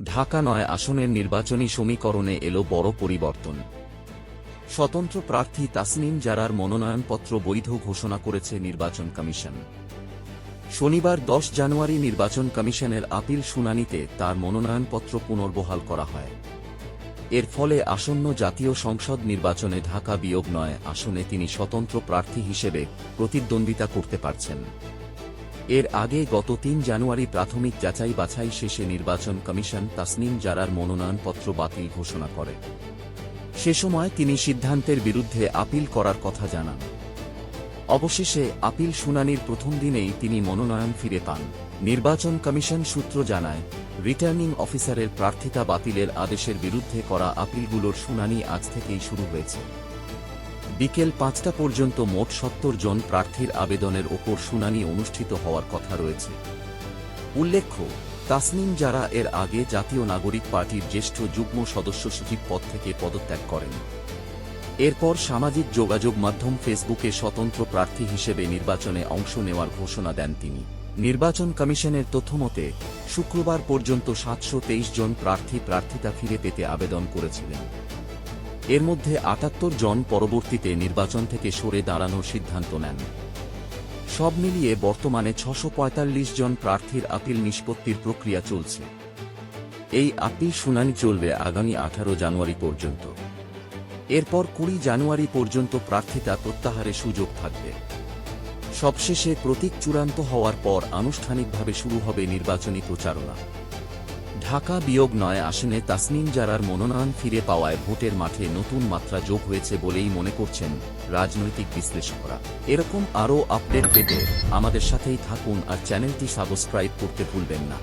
ঢাকা ৯ আসনের নির্বাচনী সমীকরণে এলো বড় পরিবর্তন। স্বতন্ত্র প্রার্থী তাসনিম জারার মনোনয়নপত্র বৈধ ঘোষণা করেছে নির্বাচন কমিশন। শনিবার ১০ জানুয়ারি নির্বাচন কমিশনের আপিল শুনানিতে তার মনোনয়নপত্র পুনর্বহাল করা হয়। এর ফলে আসন্ন জাতীয় সংসদ নির্বাচনে ঢাকা বিয়োগ ৯ আসনে তিনি স্বতন্ত্র প্রার্থী হিসেবে প্রতিদ্বন্দ্বিতা করতে পারছেন। এর আগে গত ৩ জানুয়ারি প্রাথমিক যাচাই বাছাই শেষে নির্বাচন কমিশন তাসনিম জারার মনোনয়নপত্র বাতিল ঘোষণা করে। সে সময় তিনি সিদ্ধান্তের বিরুদ্ধে আপিল করার কথা জানান। অবশেষে আপিল শুনানির প্রথম দিনেই তিনি মনোনয়ন ফিরে পান। নির্বাচন কমিশন সূত্র জানায়, রিটার্নিং অফিসারের প্রার্থিতা বাতিলের আদেশের বিরুদ্ধে করা আপিলগুলোর শুনানি আজ থেকেই শুরু হয়েছে। বিকেল ৫টা পর্যন্ত মোট ৭০ জন প্রার্থীর আবেদনের ওপর শুনানি অনুষ্ঠিত হওয়ার কথা রয়েছে। উল্লেখ্য, তাসনিম জারা এর আগে জাতীয় নাগরিক পার্টির জ্যেষ্ঠ যুগ্ম সদস্য সচিব পদ থেকে পদত্যাগ করেন। এরপর সামাজিক যোগাযোগ মাধ্যম ফেসবুকে স্বতন্ত্র প্রার্থী হিসেবে নির্বাচনে অংশ নেওয়ার ঘোষণা দেন তিনি। নির্বাচন কমিশনের তথ্যমতে শুক্রবার পর্যন্ত ৭২৩ জন প্রার্থী প্রার্থিতা ফিরে পেতে আবেদন করেছিলেন। এর মধ্যে ৭৮ জন পরবর্তীতে নির্বাচন থেকে সরে দাঁড়ানোর সিদ্ধান্ত নেন। সব মিলিয়ে বর্তমানে ৬৪৫ জন প্রার্থীর আপিল নিষ্পত্তির প্রক্রিয়া চলছে। এই আপিল শুনানি চলবে আগামী ১৮ জানুয়ারি পর্যন্ত। এরপর ২০ জানুয়ারি পর্যন্ত প্রার্থিতা প্রত্যাহারের সুযোগ থাকবে। সবশেষে প্রতীক চূড়ান্ত হওয়ার পর আনুষ্ঠানিকভাবে শুরু হবে নির্বাচনী প্রচারণা। ঢাকা বিয়োগ ৯ আসনে তাসনিম জারার মনোনয়ন ফিরে পাওয়ায় ভোটের মাঠে নতুন মাত্রা যোগ হয়েছে বলেই মনে করছেন রাজনৈতিক বিশ্লেষকরা। এরকম আরও আপডেট পেতে আমাদের সাথেই থাকুন আর চ্যানেলটি সাবস্ক্রাইব করতে ভুলবেন না।